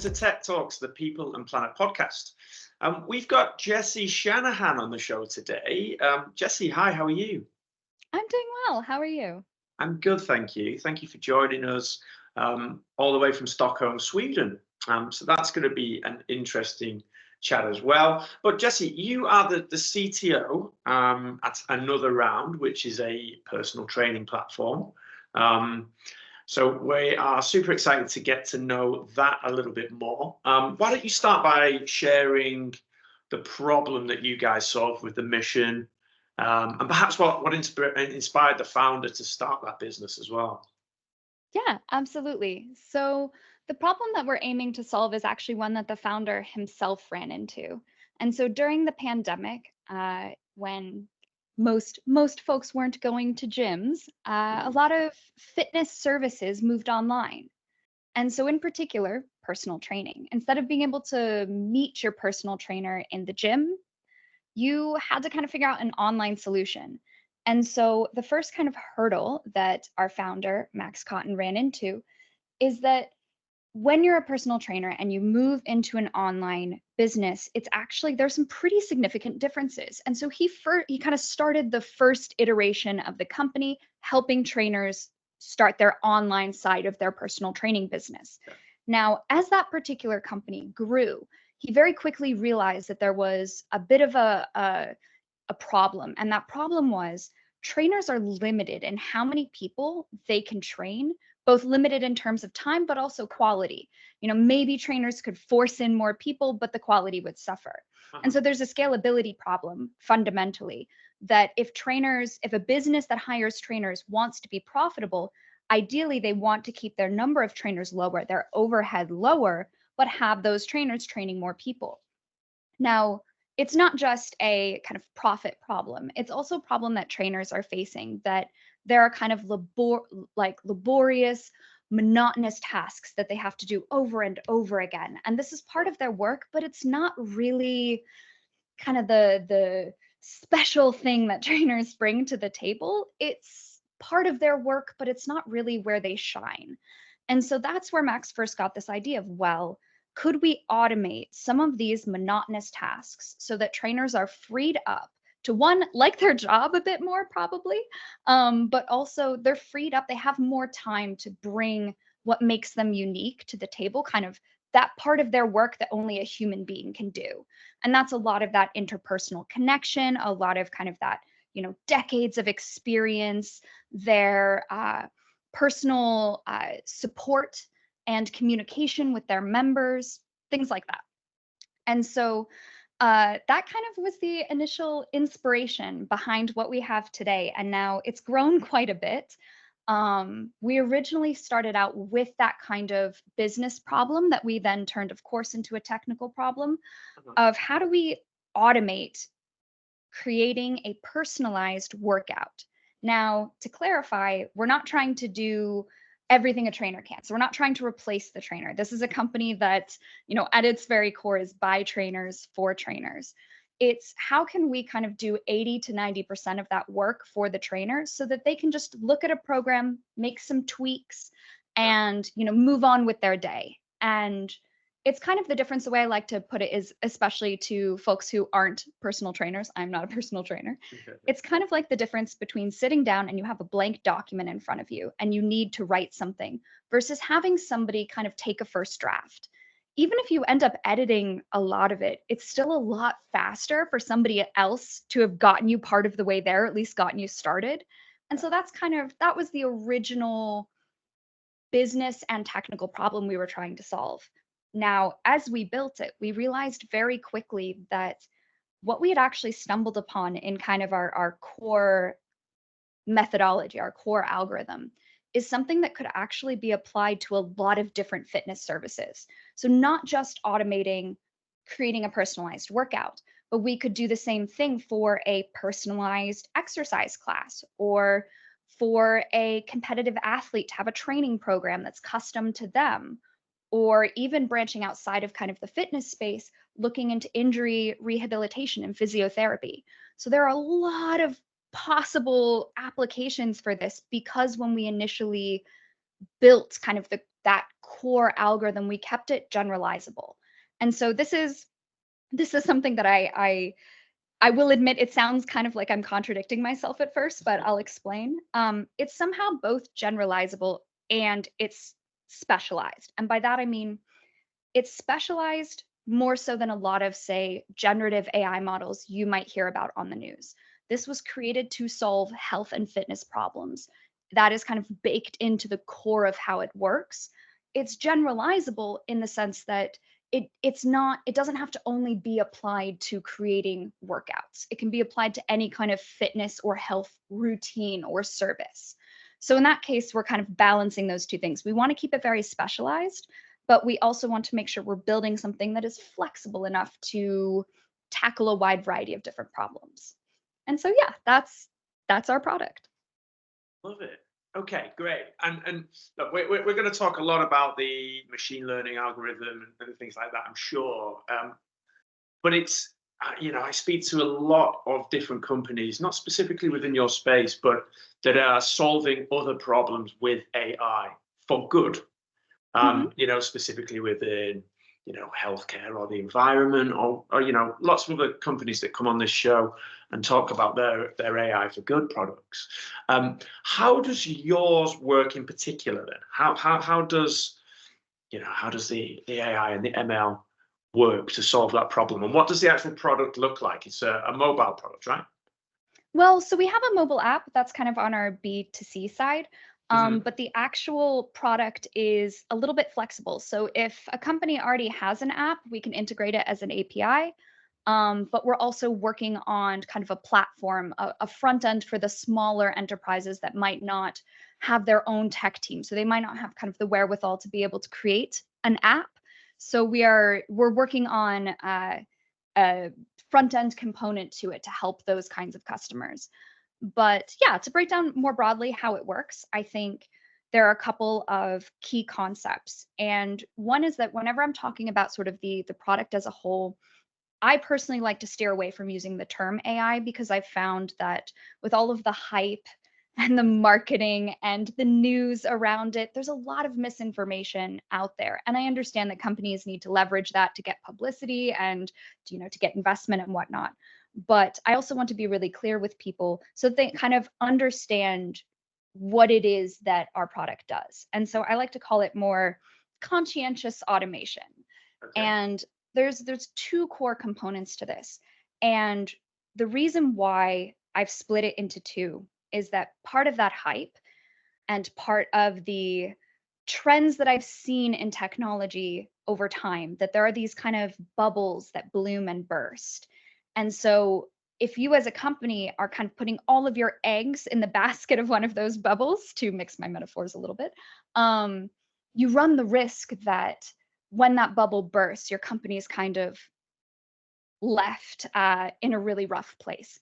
to Tech Talks, the People and Planet podcast. We've got Jesse Shanahan on the show today. Jesse, hi, how are you? I'm doing well. How are you? I'm good, thank you. Thank you for joining us all the way from Stockholm, Sweden. So that's going to be an interesting chat as well. But Jesse, you are the CTO at Another Round, which is a personal training platform. So we are super excited to get to know that a little bit more. Why don't you start by sharing the problem that you guys solve with the mission, and perhaps what inspired the founder to start that business as well? Yeah, absolutely. So, the problem that we're aiming to solve is actually one that the founder himself ran into. And so, during the pandemic, when most folks weren't going to gyms, a lot of fitness services moved online. And so, in particular, personal training. Instead of being able to meet your personal trainer in the gym, you had to kind of figure out an online solution. And so the first kind of hurdle that our founder, Max Cotton, ran into is that when you're a personal trainer and you move into an online business, it's actually there's some pretty significant differences. And so he kind of started the first iteration of the company helping trainers start their online side of their personal training business. Now, as that particular company grew, he very quickly realized that there was a bit of a problem. And that problem was trainers are limited in how many people they can train, both limited in terms of time, but also quality. Maybe trainers could force in more people, but the quality would suffer. And so there's a scalability problem fundamentally that if a business that hires trainers wants to be profitable, ideally they want to keep their number of trainers lower, their overhead lower, but have those trainers training more people. Now, it's not just a kind of profit problem. It's also a problem that trainers are facing, that there are kind of laborious, monotonous tasks that they have to do over and over again. And this is part of their work, but it's not really kind of the special thing that trainers bring to the table. It's part of their work, but it's not really where they shine. And so that's where Max first got this idea of, well, could we automate some of these monotonous tasks so that trainers are freed up to, one, like their job a bit more probably, but also they're freed up, they have more time to bring what makes them unique to the table, kind of that part of their work that only a human being can do. And that's a lot of that interpersonal connection, a lot of kind of that, decades of experience, their personal support and communication with their members, things like that. And so that kind of was the initial inspiration behind what we have today. And now it's grown quite a bit. We originally started out with that kind of business problem that we then turned, of course, into a technical problem of how do we automate creating a personalized workout. Now, to clarify, we're not trying to do everything a trainer can. So we're not trying to replace the trainer. This is a company that, at its very core is by trainers for trainers. It's how can we kind of do 80 to 90% of that work for the trainer so that they can just look at a program, make some tweaks, and, move on with their day. And it's kind of the difference. The way I like to put it is, especially to folks who aren't personal trainers, I'm not a personal trainer. It's kind of like the difference between sitting down and you have a blank document in front of you and you need to write something versus having somebody kind of take a first draft. Even if you end up editing a lot of it, it's still a lot faster for somebody else to have gotten you part of the way there, at least gotten you started. And so that was the original business and technical problem we were trying to solve. Now, as we built it, we realized very quickly that what we had actually stumbled upon in kind of our core methodology, our core algorithm, is something that could actually be applied to a lot of different fitness services. So not just automating creating a personalized workout, but we could do the same thing for a personalized exercise class or for a competitive athlete to have a training program that's custom to them, or even branching outside of kind of the fitness space, looking into injury rehabilitation and physiotherapy. So there are a lot of possible applications for this because when we initially built kind of that core algorithm, we kept it generalizable. And so this is something that I will admit it sounds kind of like I'm contradicting myself at first, but I'll explain. It's somehow both generalizable and it's specialized. And by that I mean it's specialized more so than a lot of, say, generative AI models you might hear about on the news. This was created to solve health and fitness problems. That is kind of baked into the core of how it works. It's generalizable in the sense that it doesn't have to only be applied to creating workouts. It can be applied to any kind of fitness or health routine or service. So in that case, we're kind of balancing those two things. We want to keep it very specialized, but we also want to make sure we're building something that is flexible enough to tackle a wide variety of different problems. And so yeah, that's our product. Love it. Okay, great. And look, we're going to talk a lot about the machine learning algorithm and things like that, I'm sure. But it's I speak to a lot of different companies, not specifically within your space, but that are solving other problems with AI for good. Specifically within healthcare or the environment, or lots of other companies that come on this show and talk about their AI for good products. How does yours work in particular then? How does the AI and the ML work to solve that problem, and what does the actual product look like? It's a mobile product, right? Well, so we have a mobile app that's kind of on our B2C side, but the actual product is a little bit flexible. So if a company already has an app, we can integrate it as an API. But we're also working on kind of a platform, a front end for the smaller enterprises that might not have their own tech team. So they might not have kind of the wherewithal to be able to create an app. So we're working on a front end component to it to help those kinds of customers. But yeah, to break down more broadly how it works, I think there are a couple of key concepts. And one is that whenever I'm talking about sort of the product as a whole, I personally like to steer away from using the term AI because I've found that with all of the hype and the marketing and the news around it, there's a lot of misinformation out there. And I understand that companies need to leverage that to get publicity and to get investment and whatnot. But I also want to be really clear with people so that they kind of understand what it is that our product does. And so I like to call it more conscientious automation. Okay. And there's two core components to this. And the reason why I've split it into two is that part of that hype and part of the trends that I've seen in technology over time, that there are these kind of bubbles that bloom and burst. And so if you as a company are kind of putting all of your eggs in the basket of one of those bubbles, to mix my metaphors a little bit, you run the risk that when that bubble bursts, your company is kind of left in a really rough place.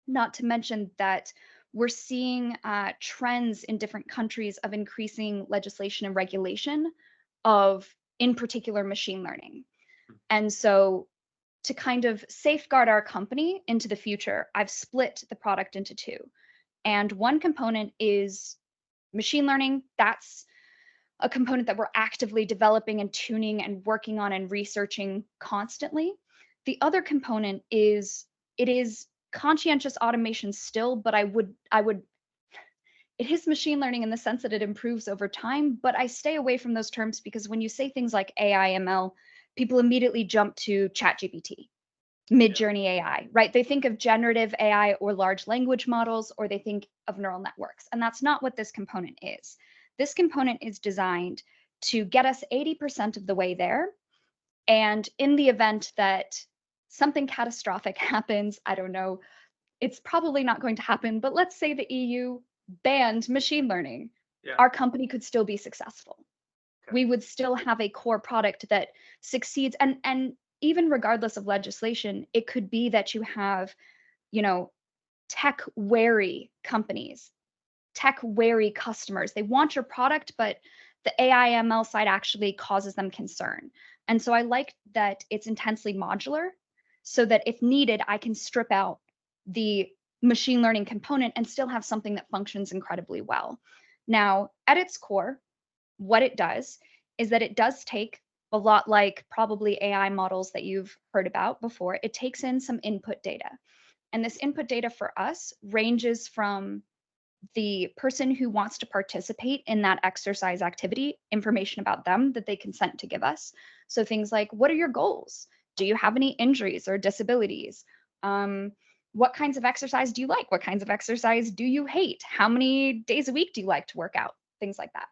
Not to mention that we're seeing trends in different countries of increasing legislation and regulation of, in particular, machine learning. And so to kind of safeguard our company into the future, I've split the product into two. And one component is machine learning. That's a component that we're actively developing and tuning and working on and researching constantly. The other component is it is conscientious automation still, but it is machine learning in the sense that it improves over time, but I stay away from those terms because when you say things like AI, ML, people immediately jump to ChatGPT, Midjourney AI, right? They think of generative AI or large language models, or they think of neural networks. And that's not what this component is. This component is designed to get us 80% of the way there. And in the event that something catastrophic happens, I don't know, it's probably not going to happen, but let's say the EU banned machine learning, our company could still be successful. Okay. We would still have a core product that succeeds. And even regardless of legislation, it could be that you have, tech wary companies, tech wary customers. They want your product, but the AI ML side actually causes them concern. And so I like that it's intensely modular so that if needed, I can strip out the machine learning component and still have something that functions incredibly well. Now, at its core, what it does is that it does take a lot, like probably AI models that you've heard about before. It takes in some input data. And this input data for us ranges from the person who wants to participate in that exercise activity, information about them that they consent to give us. So things like, what are your goals? Do you have any injuries or disabilities? What kinds of exercise do you like? What kinds of exercise do you hate? How many days a week do you like to work out? Things like that.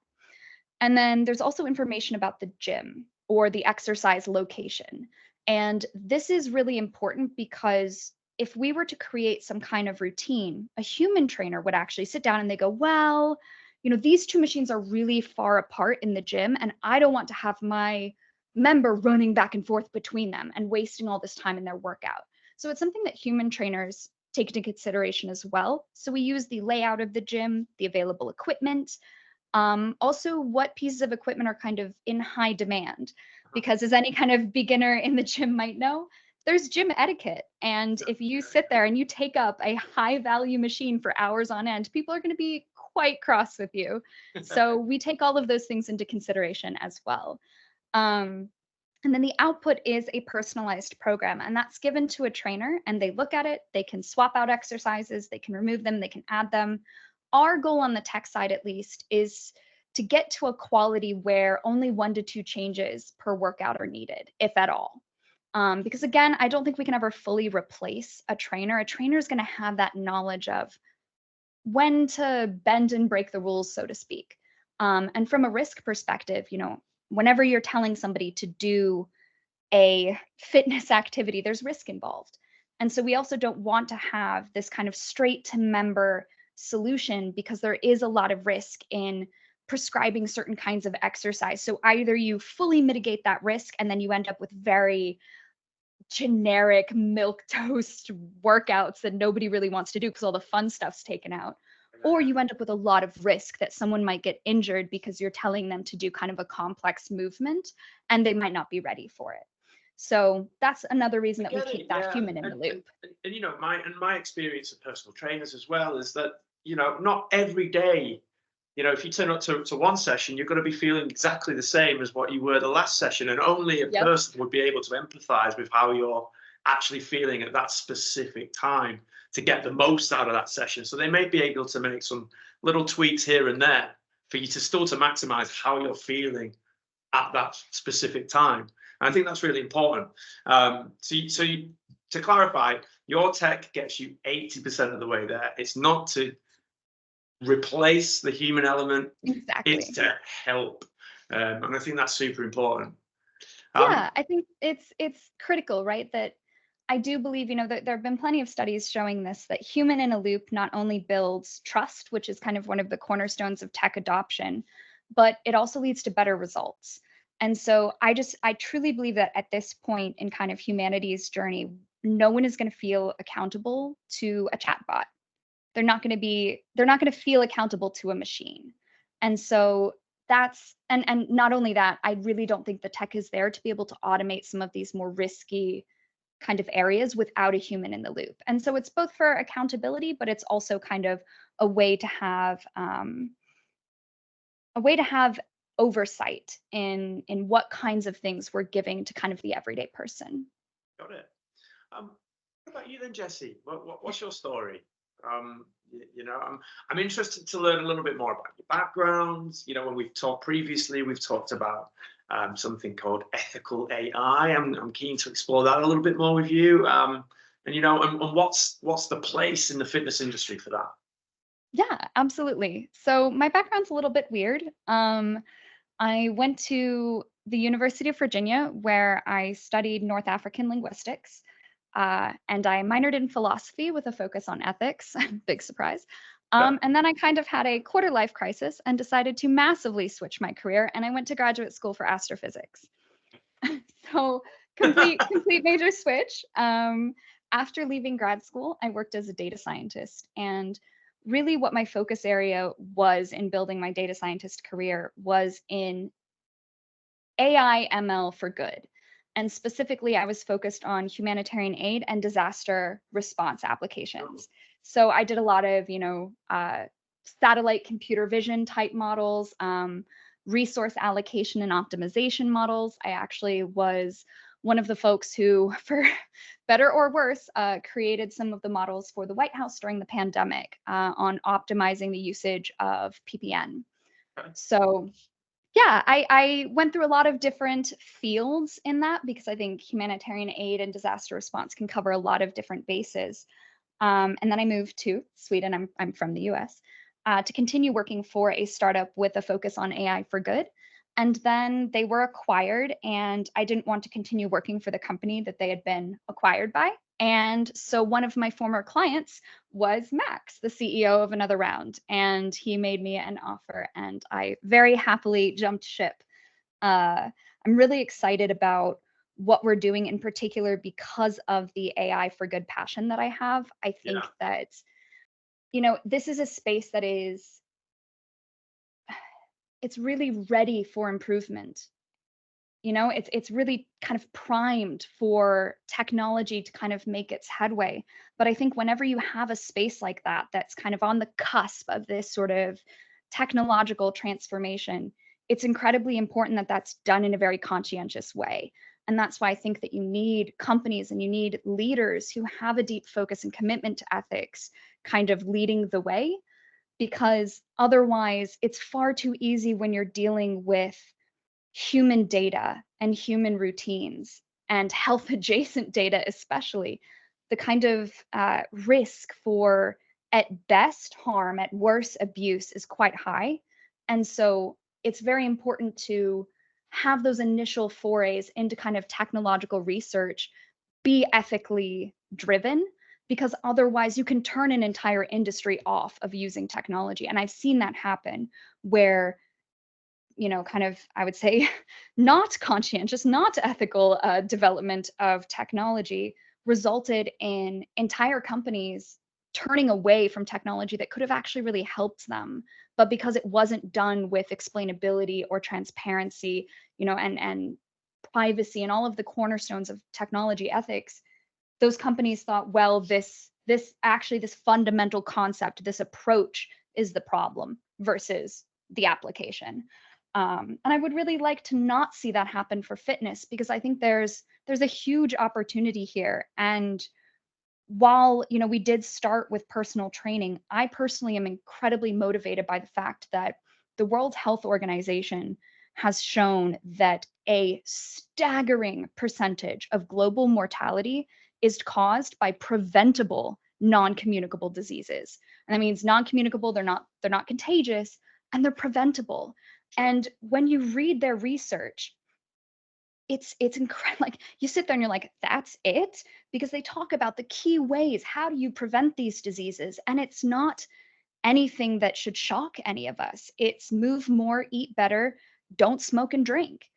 And then there's also information about the gym or the exercise location. And this is really important because if we were to create some kind of routine, a human trainer would actually sit down and they go, well, these two machines are really far apart in the gym, and I don't want to have my member running back and forth between them and wasting all this time in their workout. So it's something that human trainers take into consideration as well. So we use the layout of the gym, the available equipment, also what pieces of equipment are kind of in high demand, because as any kind of beginner in the gym might know, there's gym etiquette. And if you sit there and you take up a high value machine for hours on end, people are going to be quite cross with you. So we take all of those things into consideration as well. And then the output is a personalized program, and that's given to a trainer, and they look at it, they can swap out exercises, they can remove them, they can add them. Our goal on the tech side, at least, is to get to a quality where only 1 to 2 changes per workout are needed, if at all. Because again, I don't think we can ever fully replace a trainer. A trainer is going to have that knowledge of when to bend and break the rules, so to speak. And from a risk perspective, whenever you're telling somebody to do a fitness activity, there's risk involved. And so we also don't want to have this kind of straight to member solution because there is a lot of risk in prescribing certain kinds of exercise. So either you fully mitigate that risk and then you end up with very generic milk toast workouts that nobody really wants to do because all the fun stuff's taken out, or you end up with a lot of risk that someone might get injured because you're telling them to do kind of a complex movement and they might not be ready for it. So that's another reason that we keep that human in the loop. And my experience of personal trainers as well is that, not every day, if you turn up to one session, you're going to be feeling exactly the same as what you were the last session. And only a person would be able to empathize with how you're actually feeling at that specific time to get the most out of that session. So they may be able to make some little tweaks here and there for you to still to maximize how you're feeling at that specific time. And I think that's really important. To clarify, your tech gets you 80% of the way there. It's not to replace the human element. Exactly. It's to help. And I think that's super important. Yeah, I think it's critical, right? That I do believe, that there have been plenty of studies showing this, that human in a loop not only builds trust, which is kind of one of the cornerstones of tech adoption, but it also leads to better results. And so I truly believe that at this point in kind of humanity's journey, no one is going to feel accountable to a chatbot. They're not going to feel accountable to a machine. And so that's, and not only that, I really don't think the tech is there to be able to automate some of these more risky kind of areas without a human in the loop. And so it's both for accountability, but it's also kind of a way to have oversight in what kinds of things we're giving to kind of the everyday person. Got it. What about you then, Jesse? What's your story? I'm interested to learn a little bit more about your background. When we've talked previously, we've talked about something called ethical AI. I'm keen to explore that a little bit more with you. And what's the place in the fitness industry for that? Yeah, absolutely. So my background's a little bit weird. I went to the University of Virginia, where I studied North African linguistics, and I minored in philosophy with a focus on ethics. Big surprise. And then I kind of had a quarter life crisis and decided to massively switch my career, and I went to graduate school for astrophysics. So complete major switch. After leaving grad school, I worked as a data scientist, and really what my focus area was in building my data scientist career was in AI ML for good. And specifically, I was focused on humanitarian aid and disaster response applications. So I did a lot of, satellite computer vision type models, resource allocation and optimization models. I actually was one of the folks who, for better or worse, created some of the models for the White House during the pandemic on optimizing the usage of PPN. So yeah, I went through a lot of different fields in that because I think humanitarian aid and disaster response can cover a lot of different bases. And then I moved to Sweden. I'm from the US to continue working for a startup with a focus on AI for good. And then they were acquired, and I didn't want to continue working for the company that they had been acquired by. And so one of my former clients was Max, the CEO of Another Round, and he made me an offer, and I very happily jumped ship. I'm really excited about what we're doing in particular because of the AI for good passion that I have. I think that, this is a space that it's really ready for improvement. It's really kind of primed for technology to kind of make its headway. But I think whenever you have a space like that, that's kind of on the cusp of this sort of technological transformation, it's incredibly important that that's done in a very conscientious way. And that's why I think that you need companies and you need leaders who have a deep focus and commitment to ethics kind of leading the way, because otherwise it's far too easy when you're dealing with human data and human routines and health adjacent data, especially. The kind of risk for, at best, harm, at worst, abuse is quite high. And so it's very important to have those initial forays into kind of technological research be ethically driven, because otherwise you can turn an entire industry off of using technology. And I've seen that happen where, kind of, I would say, not conscientious, not ethical development of technology resulted in entire companies turning away from technology that could have actually really helped them. But because it wasn't done with explainability or transparency, and privacy and all of the cornerstones of technology ethics, those companies thought, well, this fundamental concept, this approach is the problem versus the application. And I would really like to not see that happen for fitness, because I think there's a huge opportunity here. And while we did start with personal training, I personally am incredibly motivated by the fact that the World Health Organization has shown that a staggering percentage of global mortality is caused by preventable non-communicable diseases. And that means non-communicable, they're not contagious, and they're preventable. And when you read their research, it's incredible. Like, you sit there and you're like, that's it? Because they talk about the key ways, how do you prevent these diseases? And it's not anything that should shock any of us. It's move more, eat better, don't smoke and drink.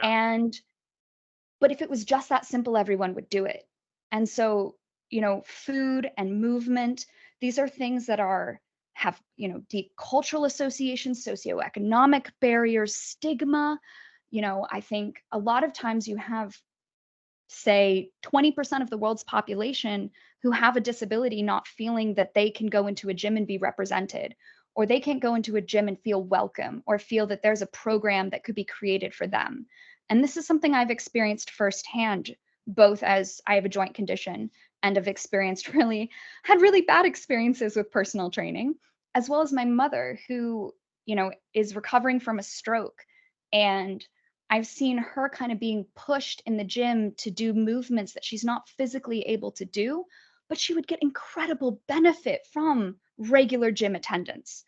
But if it was just that simple, everyone would do it. And so, food and movement, these are things that have deep cultural associations, socioeconomic barriers, stigma. I think a lot of times you have, say, 20% of the world's population who have a disability not feeling that they can go into a gym and be represented, or they can't go into a gym and feel welcome, or feel that there's a program that could be created for them. And this is something I've experienced firsthand, both as I have a joint condition and have had really bad experiences with personal training, as well as my mother, who, is recovering from a stroke. And I've seen her kind of being pushed in the gym to do movements that she's not physically able to do, but she would get incredible benefit from regular gym attendance.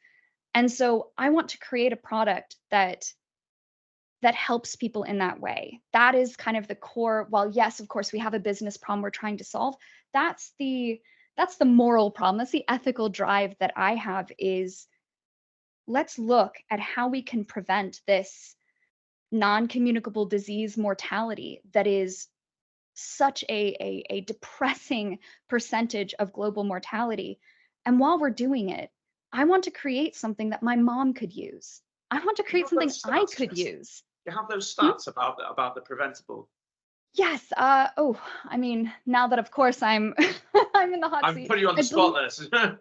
And so I want to create a product that helps people in that way. That is kind of the core. While yes, of course, we have a business problem we're trying to solve, that's the moral problem. That's the ethical drive that I have, is let's look at how we can prevent this non-communicable disease mortality that is such a depressing percentage of global mortality. And while we're doing it, I want to create something that my mom could use. I want to create something I could use. You have those stats about the preventable? Yes. I mean, now that of course I'm I'm in the hot seat. I'm putting you on the spot there.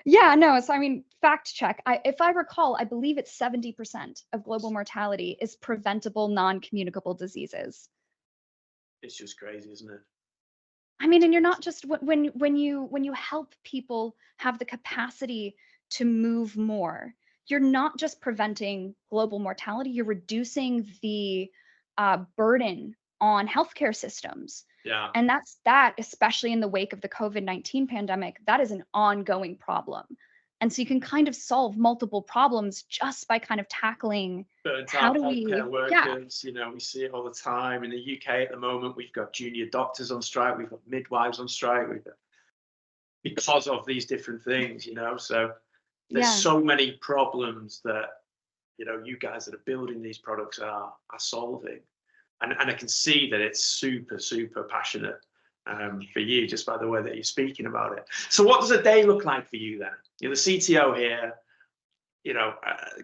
Yeah, no. So I mean, fact check. If I recall, I believe it's 70% of global mortality is preventable non-communicable diseases. It's just crazy, isn't it? I mean, and you're not just when you help people have the capacity to move more, you're not just preventing global mortality, you're reducing the burden on healthcare systems. Yeah. And that, especially in the wake of the COVID-19 pandemic, that is an ongoing problem. And so you can kind of solve multiple problems just by kind of tackling Burnt how out do healthcare we, yeah, workers, we see it all the time. In the UK at the moment, we've got junior doctors on strike, we've got midwives on strike, because of these different things, So there's yeah. so many problems that, you guys that are building these products are solving. And I can see that it's super, super passionate for you just by the way that you're speaking about it. So what does a day look like for you then? You're the CTO here,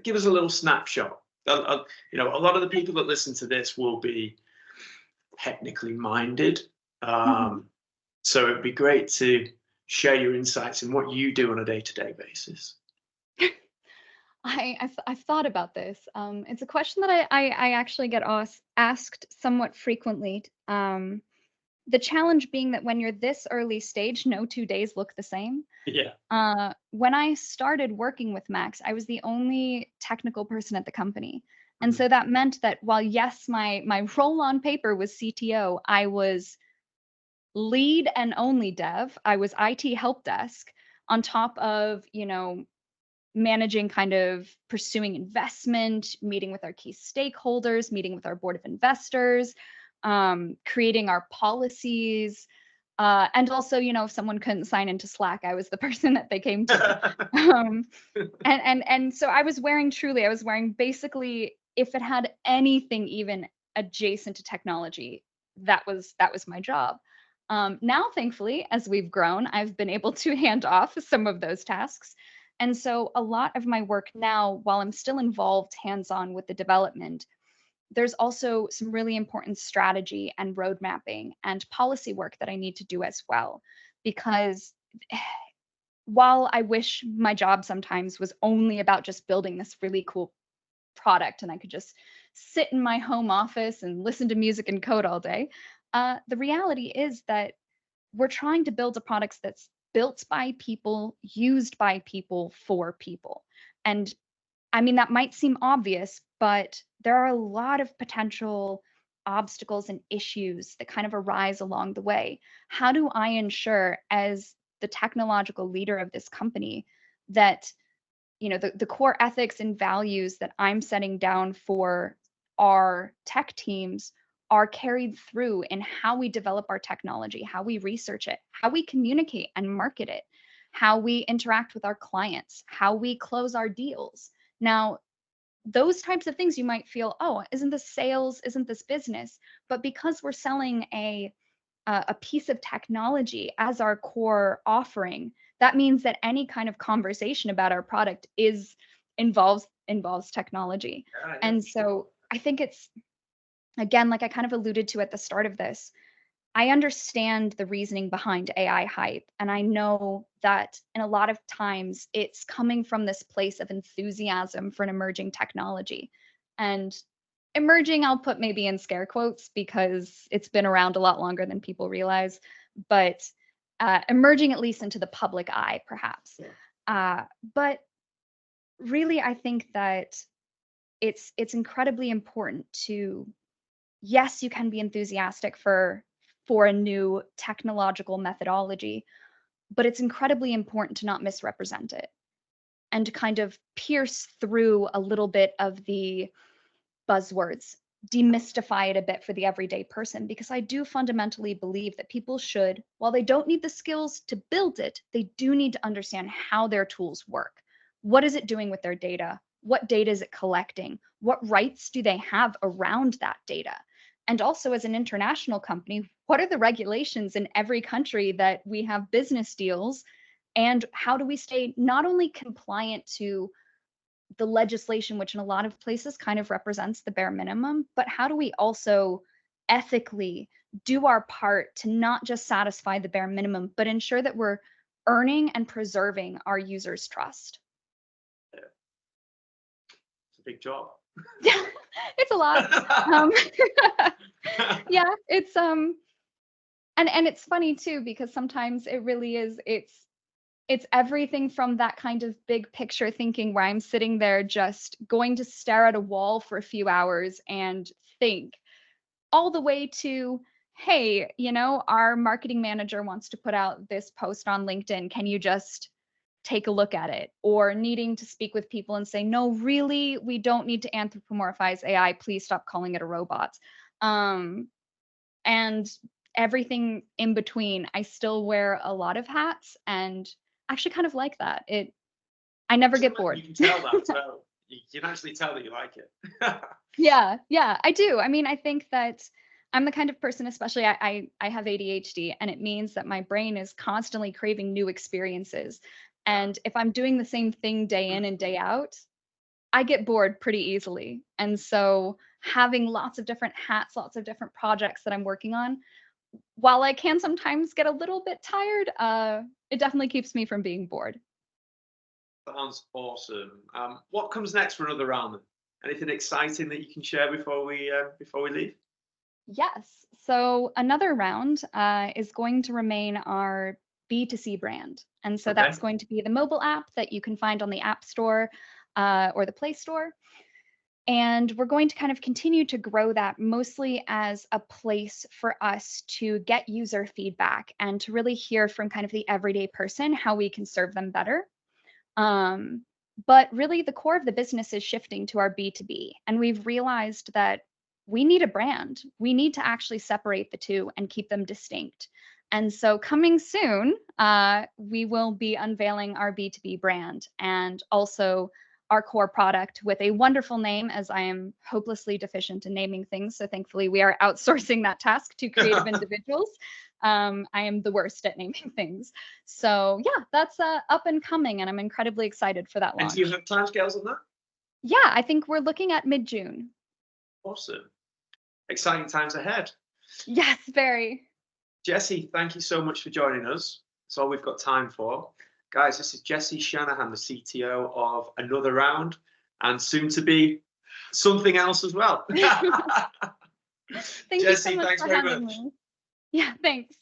give us a little snapshot. A lot of the people that listen to this will be technically minded. Mhm. So it'd be great to share your insights in what you do on a day-to-day basis. I've thought about this. It's a question that I actually get asked somewhat frequently. The challenge being that when you're this early stage, no 2 days look the same. Yeah. When I started working with Max, I was the only technical person at the company. And Mhm. so that meant that while yes, my role on paper was CTO, I was lead and only dev. I was IT help desk on top of, managing kind of pursuing investment, meeting with our key stakeholders, meeting with our board of investors, creating our policies. And also, if someone couldn't sign into Slack, I was the person that they came to. Um, and so I was wearing basically, if it had anything even adjacent to technology, that was my job. Now, thankfully, as we've grown, I've been able to hand off some of those tasks. And so a lot of my work now, while I'm still involved hands-on with the development, there's also some really important strategy and road mapping and policy work that I need to do as well. Because while I wish my job sometimes was only about just building this really cool product and I could just sit in my home office and listen to music and code all day, the reality is that we're trying to build a product that's built by people, used by people, for people. And I mean, that might seem obvious, but there are a lot of potential obstacles and issues that kind of arise along the way. How do I ensure, as the technological leader of this company, that the core ethics and values that I'm setting down for our tech teams are carried through in how we develop our technology, how we research it, how we communicate and market it, how we interact with our clients, how we close our deals. Now, those types of things you might feel, oh, isn't this sales? Isn't this business? But because we're selling a piece of technology as our core offering, that means that any kind of conversation about our product involves technology. Yeah. And so I think it's, again, like I kind of alluded to at the start of this, I understand the reasoning behind AI hype, and I know that in a lot of times it's coming from this place of enthusiasm for an emerging technology. And emerging, I'll put maybe in scare quotes because it's been around a lot longer than people realize, but emerging at least into the public eye, perhaps. Yeah. But really, I think that it's incredibly important to, yes, you can be enthusiastic for a new technological methodology, but it's incredibly important to not misrepresent it and to kind of pierce through a little bit of the buzzwords, demystify it a bit for the everyday person, because I do fundamentally believe that people should, while they don't need the skills to build it, they do need to understand how their tools work. What is it doing with their data? What data is it collecting? What rights do they have around that data? And also, as an international company, what are the regulations in every country that we have business deals? And how do we stay not only compliant to the legislation, which in a lot of places kind of represents the bare minimum, but how do we also ethically do our part to not just satisfy the bare minimum, but ensure that we're earning and preserving our users' trust. Yeah. It's a big job. Yeah, it's a lot. Yeah, it's and it's funny too, because sometimes it really is, it's everything from that kind of big picture thinking where I'm sitting there just going to stare at a wall for a few hours and think, all the way to, hey, our marketing manager wants to put out this post on LinkedIn. Can you just take a look at it? Or needing to speak with people and say, no, really, we don't need to anthropomorphize AI. Please stop calling it a robot. And everything in between. I still wear a lot of hats and actually kind of like that. I never get bored. You can tell that as well. You can actually tell that you like it. Yeah, I do. I mean, I think that I'm the kind of person, especially I have ADHD, and it means that my brain is constantly craving new experiences. And if I'm doing the same thing day in and day out, I get bored pretty easily. And so having lots of different hats, lots of different projects that I'm working on, while I can sometimes get a little bit tired, it definitely keeps me from being bored. Sounds awesome. What comes next for another round then? Anything exciting that you can share before we leave? Yes. So another round is going to remain our B2C brand. And so Okay. that's going to be the mobile app that you can find on the App Store or the Play Store. And we're going to kind of continue to grow that mostly as a place for us to get user feedback and to really hear from kind of the everyday person how we can serve them better. But really, the core of the business is shifting to our B2B. And we've realized that we need a brand. We need to actually separate the two and keep them distinct. And so, coming soon, we will be unveiling our B2B brand and also our core product with a wonderful name, as I am hopelessly deficient in naming things. So, thankfully, we are outsourcing that task to creative individuals. I am the worst at naming things. So yeah, that's up and coming, and I'm incredibly excited for that launch. And do you have timescales on that? Yeah, I think we're looking at mid-June. Awesome. Exciting times ahead. Yes, very. Jesse, thank you so much for joining us. That's all we've got time for. Guys, this is Jesse Shanahan, the CTO of Another Round, and soon to be something else as well. Thank Jesse, you so much thanks for very having much. me. Yeah, thanks.